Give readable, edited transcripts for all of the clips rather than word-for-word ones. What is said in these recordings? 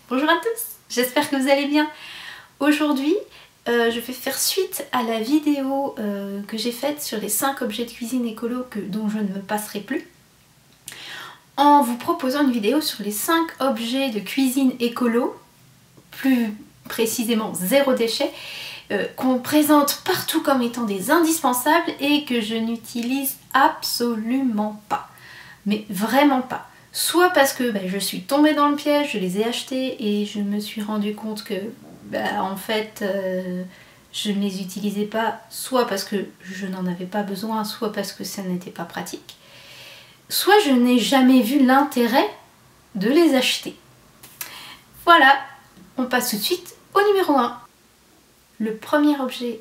Bonjour à tous, j'espère que vous allez bien. Aujourd'hui, je vais faire suite à la vidéo que j'ai faite sur les 5 objets de cuisine écolo dont je ne me passerai plus, en vous proposant une vidéo sur les 5 objets de cuisine écolo, plus précisément zéro déchet, qu'on présente partout comme étant des indispensables et que je n'utilise absolument pas, mais vraiment pas. Soit parce que je suis tombée dans le piège, je les ai achetés et je me suis rendu compte que en fait je ne les utilisais pas, soit parce que je n'en avais pas besoin, soit parce que ça n'était pas pratique, soit je n'ai jamais vu l'intérêt de les acheter. Voilà, on passe tout de suite au numéro 1. Le premier objet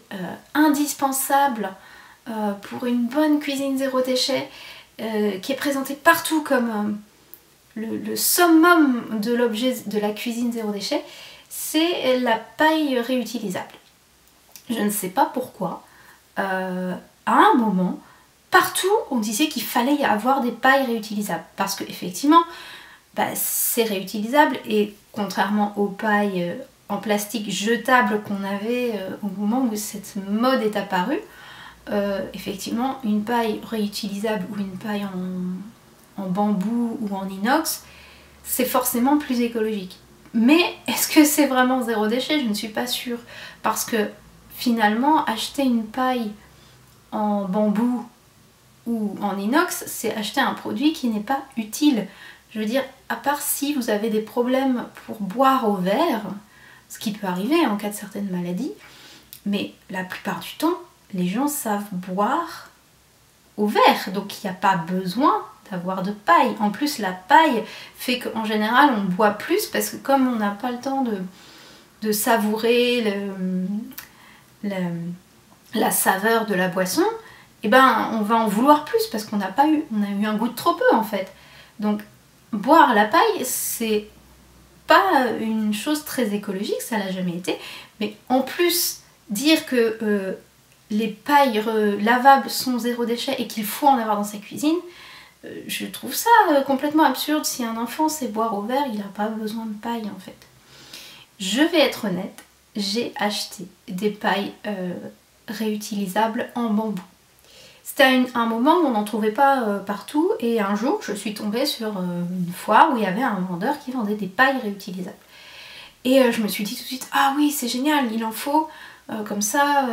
indispensable pour une bonne cuisine zéro déchet, qui est présenté partout comme le summum de l'objet de la cuisine zéro déchet, c'est la paille réutilisable. Je ne sais pas pourquoi, à un moment, partout on disait qu'il fallait y avoir des pailles réutilisables. Parce qu'effectivement, c'est réutilisable et contrairement aux pailles en plastique jetables qu'on avait au moment où cette mode est apparue, effectivement une paille réutilisable ou une paille en bambou ou en inox, c'est forcément plus écologique. Mais est-ce que c'est vraiment zéro déchet? Je ne suis pas sûre. Parce que finalement, acheter une paille en bambou ou en inox, c'est acheter un produit qui n'est pas utile. Je veux dire, à part si vous avez des problèmes pour boire au verre, ce qui peut arriver en cas de certaines maladies, mais la plupart du temps, les gens savent boire au verre, donc il n'y a pas besoin d'avoir de paille. En plus, la paille fait qu'en général on boit plus parce que comme on n'a pas le temps de savourer la saveur de la boisson, on va en vouloir plus parce qu'on a eu un goût de trop peu en fait. Donc boire la paille, c'est pas une chose très écologique, ça l'a jamais été, mais en plus dire que les pailles lavables sont zéro déchet et qu'il faut en avoir dans sa cuisine, je trouve ça complètement absurde. Si un enfant sait boire au verre, il n'a pas besoin de paille en fait. Je vais être honnête, j'ai acheté des pailles réutilisables en bambou. C'était un moment où on n'en trouvait pas partout et un jour je suis tombée sur une foire où il y avait un vendeur qui vendait des pailles réutilisables. Et je me suis dit tout de suite, ah oui c'est génial, il en faut, comme ça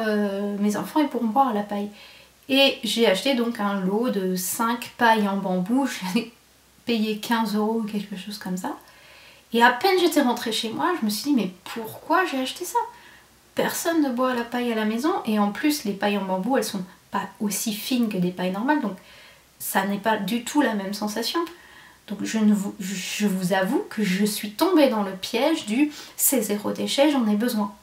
mes enfants ils pourront boire à la paille. Et j'ai acheté donc un lot de 5 pailles en bambou, je l'ai payé 15 € ou quelque chose comme ça. Et à peine j'étais rentrée chez moi, je me suis dit mais pourquoi j'ai acheté ça? Personne ne boit à la paille à la maison et en plus les pailles en bambou elles sont pas aussi fines que des pailles normales, donc ça n'est pas du tout la même sensation. Donc je vous avoue que je suis tombée dans le piège du c'est zéro déchet, j'en ai besoin.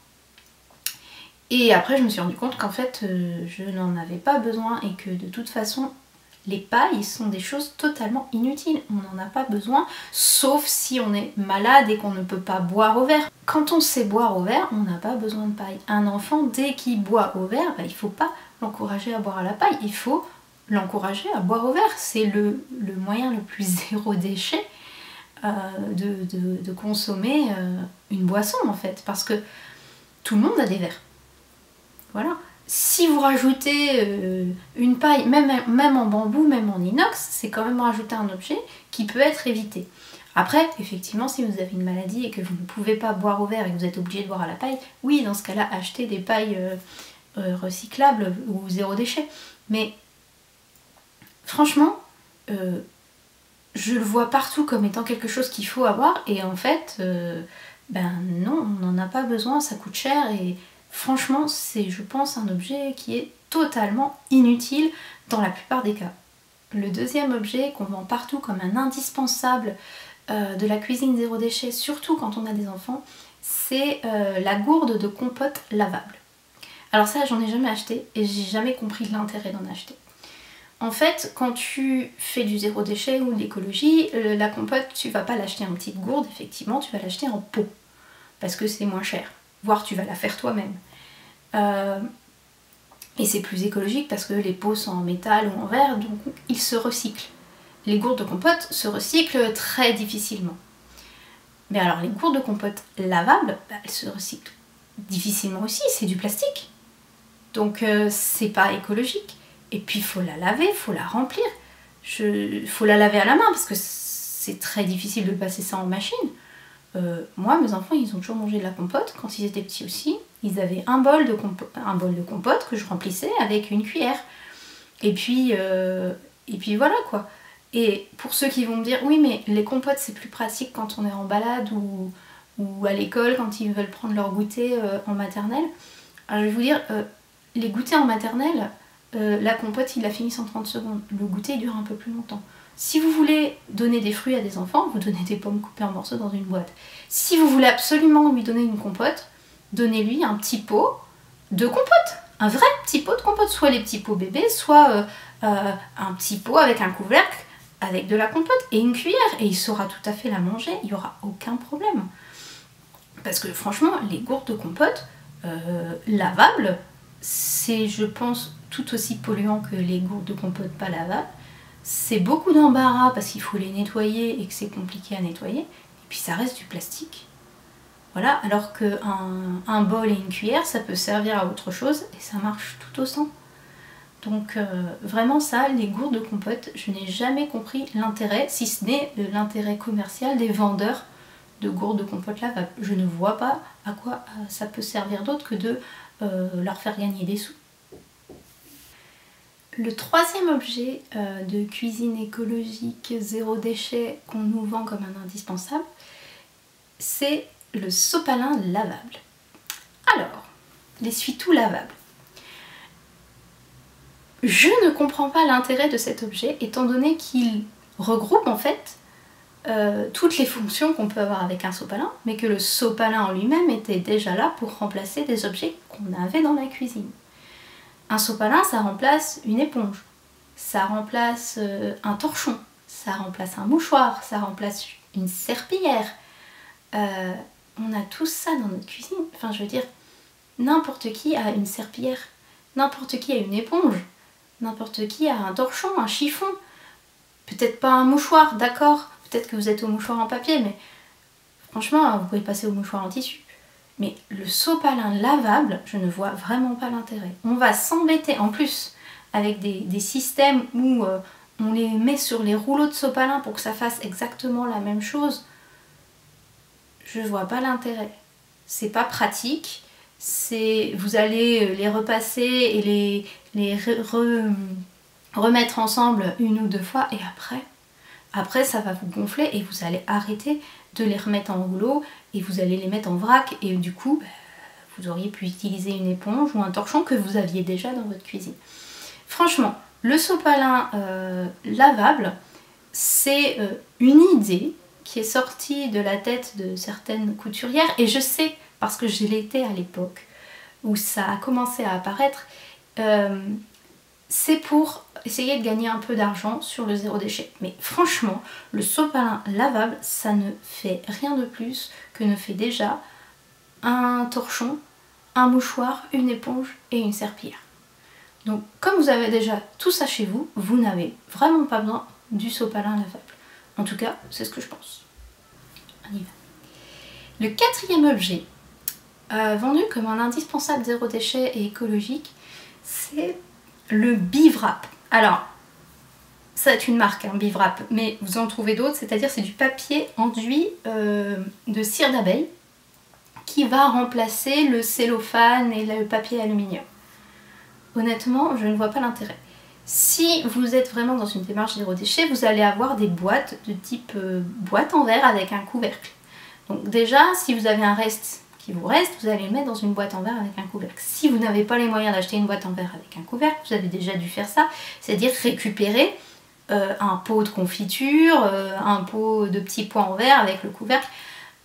Et après je me suis rendu compte qu'en fait je n'en avais pas besoin et que de toute façon les pailles sont des choses totalement inutiles. On n'en a pas besoin, sauf si on est malade et qu'on ne peut pas boire au verre. Quand on sait boire au verre, on n'a pas besoin de paille. Un enfant, dès qu'il boit au verre, il ne faut pas l'encourager à boire à la paille, il faut l'encourager à boire au verre. C'est le moyen le plus zéro déchet de consommer une boisson en fait, parce que tout le monde a des verres. Voilà. Si vous rajoutez une paille, même en bambou, même en inox, c'est quand même rajouter un objet qui peut être évité. Après, effectivement, si vous avez une maladie et que vous ne pouvez pas boire au verre et que vous êtes obligé de boire à la paille, oui, dans ce cas-là, achetez des pailles recyclables ou zéro déchet. Mais franchement, je le vois partout comme étant quelque chose qu'il faut avoir et en fait, non, on n'en a pas besoin, ça coûte cher et franchement, c'est, je pense, un objet qui est totalement inutile dans la plupart des cas. Le deuxième objet qu'on vend partout comme un indispensable de la cuisine zéro déchet, surtout quand on a des enfants, c'est la gourde de compote lavable. Alors ça, j'en ai jamais acheté et j'ai jamais compris l'intérêt d'en acheter. En fait, quand tu fais du zéro déchet ou de l'écologie, la compote, tu vas pas l'acheter en petite gourde, effectivement, tu vas l'acheter en pot parce que c'est moins cher. Voire tu vas la faire toi-même. Et c'est plus écologique parce que les pots sont en métal ou en verre, donc ils se recyclent. Les gourdes de compote se recyclent très difficilement. Mais alors les gourdes de compote lavables, elles se recyclent difficilement aussi, c'est du plastique. Donc c'est pas écologique. Et puis il faut la laver, il faut la remplir. Faut la laver à la main parce que c'est très difficile de passer ça en machine. Moi, mes enfants, ils ont toujours mangé de la compote. Quand ils étaient petits aussi, ils avaient un bol de compote que je remplissais avec une cuillère. Et puis voilà quoi. Et pour ceux qui vont me dire, oui mais les compotes c'est plus pratique quand on est en balade ou à l'école quand ils veulent prendre leur goûter en maternelle. Alors je vais vous dire, les goûters en maternelle, la compote ils la finissent en 30 secondes. Le goûter il dure un peu plus longtemps. Si vous voulez donner des fruits à des enfants, vous donnez des pommes coupées en morceaux dans une boîte. Si vous voulez absolument lui donner une compote, donnez-lui un petit pot de compote. Un vrai petit pot de compote. Soit les petits pots bébés, soit un petit pot avec un couvercle, avec de la compote et une cuillère. Et il saura tout à fait la manger, il n'y aura aucun problème. Parce que franchement, les gourdes de compote lavables, c'est je pense tout aussi polluant que les gourdes de compote pas lavables. C'est beaucoup d'embarras parce qu'il faut les nettoyer et que c'est compliqué à nettoyer. Et puis ça reste du plastique. Voilà, alors qu'un bol et une cuillère, ça peut servir à autre chose et ça marche tout autant. Donc vraiment ça, les gourdes de compote, je n'ai jamais compris l'intérêt, si ce n'est l'intérêt commercial des vendeurs de gourdes de compote lavables. Je ne vois pas à quoi ça peut servir d'autre que de leur faire gagner des sous. Le troisième objet de cuisine écologique zéro déchet qu'on nous vend comme un indispensable, c'est le sopalin lavable. Alors, l'essuie-tout lavable. Je ne comprends pas l'intérêt de cet objet étant donné qu'il regroupe en fait toutes les fonctions qu'on peut avoir avec un sopalin, mais que le sopalin en lui-même était déjà là pour remplacer des objets qu'on avait dans la cuisine. Un sopalin, ça remplace une éponge, ça remplace un torchon, ça remplace un mouchoir, ça remplace une serpillière. On a tout ça dans notre cuisine. Enfin, je veux dire, n'importe qui a une serpillière, n'importe qui a une éponge, n'importe qui a un torchon, un chiffon. Peut-être pas un mouchoir, d'accord, peut-être que vous êtes au mouchoir en papier, mais franchement, vous pouvez passer au mouchoir en tissu. Mais le sopalin lavable, je ne vois vraiment pas l'intérêt. On va s'embêter en plus avec des systèmes où on les met sur les rouleaux de sopalin pour que ça fasse exactement la même chose. Je vois pas l'intérêt. C'est pas pratique. Vous allez les repasser et les remettre ensemble une ou deux fois et après ça va vous gonfler et vous allez arrêter de les remettre en rouleau et vous allez les mettre en vrac et du coup vous auriez pu utiliser une éponge ou un torchon que vous aviez déjà dans votre cuisine. Franchement, le sopalin lavable, c'est une idée qui est sortie de la tête de certaines couturières et je sais, parce que je l'étais à l'époque où ça a commencé à apparaître, c'est pour essayer de gagner un peu d'argent sur le zéro déchet. Mais franchement, le sopalin lavable, ça ne fait rien de plus que ne fait déjà un torchon, un mouchoir, une éponge et une serpillière. Donc comme vous avez déjà tout ça chez vous, vous n'avez vraiment pas besoin du sopalin lavable. En tout cas, c'est ce que je pense. On y va. Le quatrième objet, vendu comme un indispensable zéro déchet et écologique, c'est le Bivrap. Alors, ça est une marque, hein, Bivrap, mais vous en trouvez d'autres, c'est-à-dire c'est du papier enduit de cire d'abeille qui va remplacer le cellophane et le papier aluminium. Honnêtement, je ne vois pas l'intérêt. Si vous êtes vraiment dans une démarche zéro déchet, vous allez avoir des boîtes de type boîte en verre avec un couvercle. Donc déjà, si vous avez un reste qui vous reste, vous allez le mettre dans une boîte en verre avec un couvercle. Si vous n'avez pas les moyens d'acheter une boîte en verre avec un couvercle, vous avez déjà dû faire ça, c'est-à-dire récupérer un pot de confiture, un pot de petits pois en verre avec le couvercle.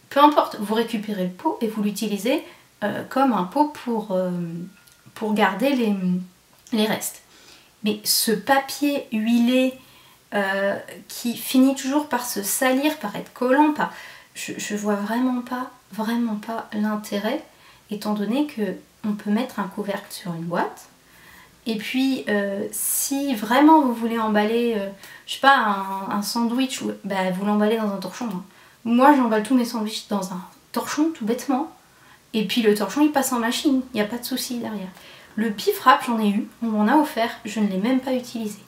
Peu importe, vous récupérez le pot et vous l'utilisez comme un pot pour garder les restes. Mais ce papier huilé qui finit toujours par se salir, par être collant, je vois vraiment pas l'intérêt, étant donné qu'on peut mettre un couvercle sur une boîte. Et puis, si vraiment vous voulez emballer, je sais pas, un sandwich, vous l'emballez dans un torchon. Hein. Moi j'emballe tous mes sandwichs dans un torchon tout bêtement, et puis le torchon il passe en machine, il n'y a pas de souci derrière. Le beef wrap j'en ai eu, on m'en a offert, je ne l'ai même pas utilisé.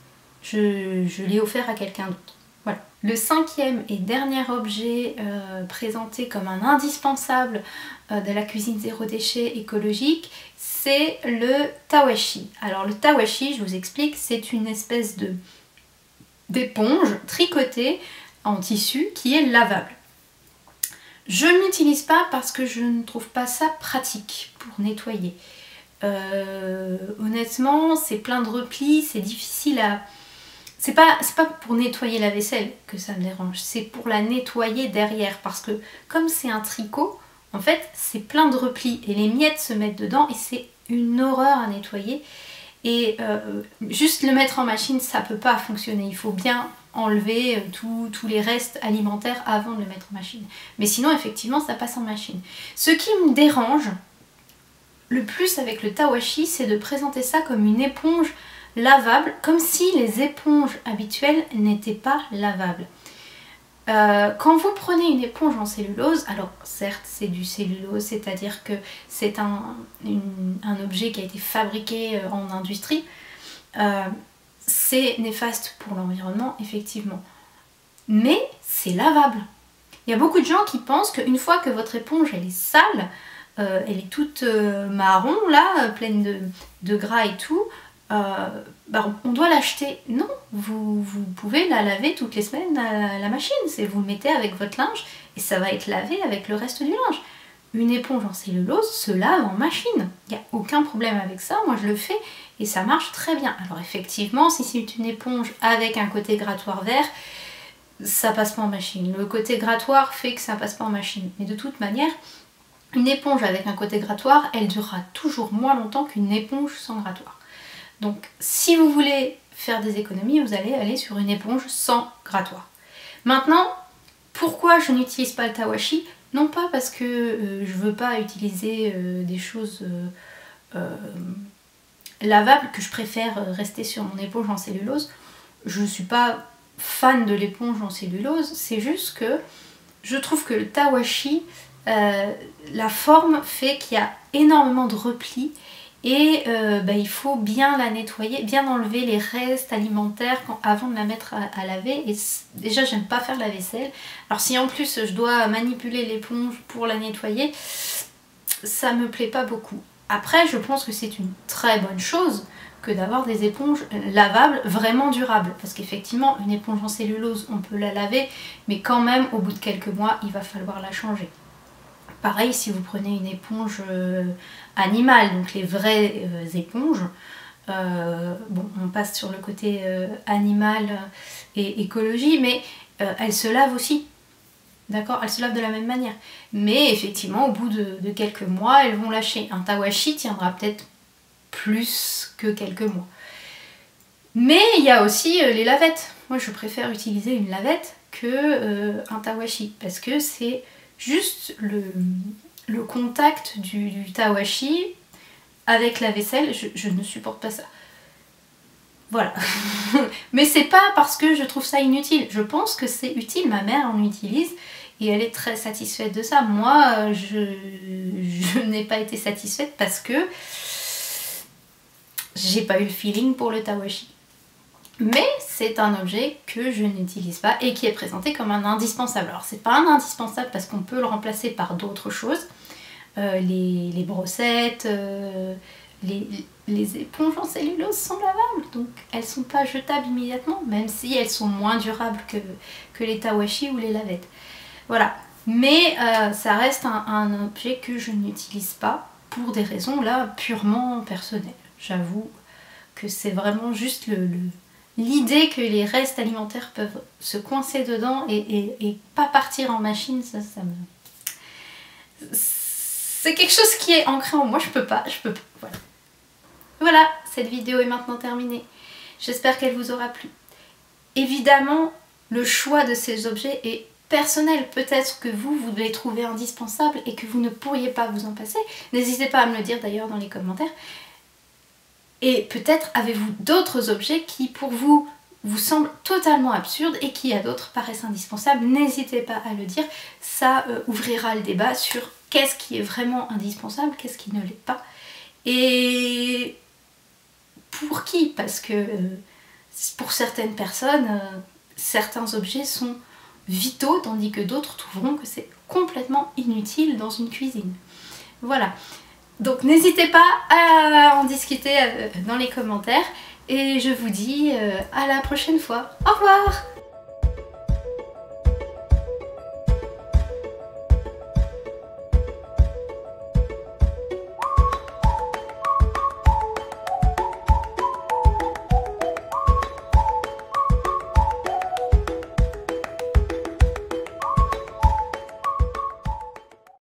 Je l'ai offert à quelqu'un d'autre. Voilà. Le 5e et dernier objet présenté comme un indispensable de la cuisine zéro déchet écologique, c'est le tawashi. Alors le tawashi, je vous explique, c'est une espèce d'éponge tricotée en tissu qui est lavable. Je ne l'utilise pas parce que je ne trouve pas ça pratique pour nettoyer. Honnêtement, c'est plein de replis, c'est difficile à... C'est pas pour nettoyer la vaisselle que ça me dérange, c'est pour la nettoyer derrière, parce que comme c'est un tricot, en fait c'est plein de replis et les miettes se mettent dedans et c'est une horreur à nettoyer. Et juste le mettre en machine, ça peut pas fonctionner, il faut bien enlever tous les restes alimentaires avant de le mettre en machine. Mais sinon effectivement ça passe en machine. Ce qui me dérange le plus avec le tawashi, c'est de présenter ça comme une éponge lavable, comme si les éponges habituelles n'étaient pas lavables. Quand vous prenez une éponge en cellulose, alors certes c'est du cellulose, c'est-à-dire que c'est un objet qui a été fabriqué en industrie, c'est néfaste pour l'environnement effectivement, mais c'est lavable. Il y a beaucoup de gens qui pensent qu'une fois que votre éponge elle est sale, elle est toute marron là, pleine de gras et tout, on doit l'acheter. Non, vous pouvez la laver toutes les semaines à la machine. Vous le mettez avec votre linge et ça va être lavé avec le reste du linge. Une éponge en cellulose se lave en machine. Il n'y a aucun problème avec ça, moi je le fais et ça marche très bien. Alors effectivement, si c'est une éponge avec un côté grattoir vert, ça passe pas en machine. Le côté grattoir fait que ça passe pas en machine. Mais de toute manière, une éponge avec un côté grattoir, elle durera toujours moins longtemps qu'une éponge sans grattoir. Donc si vous voulez faire des économies, vous allez aller sur une éponge sans grattoir. Maintenant, pourquoi je n'utilise pas le tawashi? Non pas parce que je veux pas utiliser des choses lavables, que je préfère rester sur mon éponge en cellulose. Je ne suis pas fan de l'éponge en cellulose, c'est juste que je trouve que le tawashi, la forme fait qu'il y a énormément de replis. Et il faut bien la nettoyer, bien enlever les restes alimentaires avant de la mettre à laver. Et déjà, j'aime pas faire la vaisselle. Alors si en plus je dois manipuler l'éponge pour la nettoyer, ça me plaît pas beaucoup. Après, je pense que c'est une très bonne chose que d'avoir des éponges lavables vraiment durables. Parce qu'effectivement, une éponge en cellulose, on peut la laver, mais quand même, au bout de quelques mois, il va falloir la changer. Pareil, si vous prenez une éponge animale, donc les vraies éponges, on passe sur le côté animal et écologie, mais elles se lavent aussi, d'accord? Elles se lavent de la même manière. Mais effectivement, au bout de quelques mois, elles vont lâcher. Un tawashi tiendra peut-être plus que quelques mois. Mais il y a aussi les lavettes. Moi, je préfère utiliser une lavette que un tawashi, parce que c'est juste le contact du tawashi avec la vaisselle, je ne supporte pas ça. Voilà. Mais c'est pas parce que je trouve ça inutile. Je pense que c'est utile, ma mère en utilise et elle est très satisfaite de ça. Moi, je n'ai pas été satisfaite parce que j'ai pas eu le feeling pour le tawashi. Mais c'est un objet que je n'utilise pas et qui est présenté comme un indispensable. Alors c'est pas un indispensable parce qu'on peut le remplacer par d'autres choses. Les brossettes, les éponges en cellulose sont lavables, donc elles sont pas jetables immédiatement, même si elles sont moins durables que les tawashi ou les lavettes. Voilà, mais ça reste un objet que je n'utilise pas pour des raisons là purement personnelles. J'avoue que c'est vraiment juste l'idée que les restes alimentaires peuvent se coincer dedans et pas partir en machine, ça me... C'est quelque chose qui est ancré en moi, je peux pas, voilà. Voilà, cette vidéo est maintenant terminée. J'espère qu'elle vous aura plu. Évidemment, le choix de ces objets est personnel. Peut-être que vous les trouvez indispensables et que vous ne pourriez pas vous en passer. N'hésitez pas à me le dire d'ailleurs dans les commentaires. Et peut-être avez-vous d'autres objets qui pour vous vous semblent totalement absurdes et qui à d'autres paraissent indispensables. N'hésitez pas à le dire, ça ouvrira le débat sur qu'est-ce qui est vraiment indispensable, qu'est-ce qui ne l'est pas. Et pour qui? Parce que pour certaines personnes, certains objets sont vitaux, tandis que d'autres trouveront que c'est complètement inutile dans une cuisine. Voilà. Donc n'hésitez pas à en discuter dans les commentaires et je vous dis à la prochaine fois. Au revoir!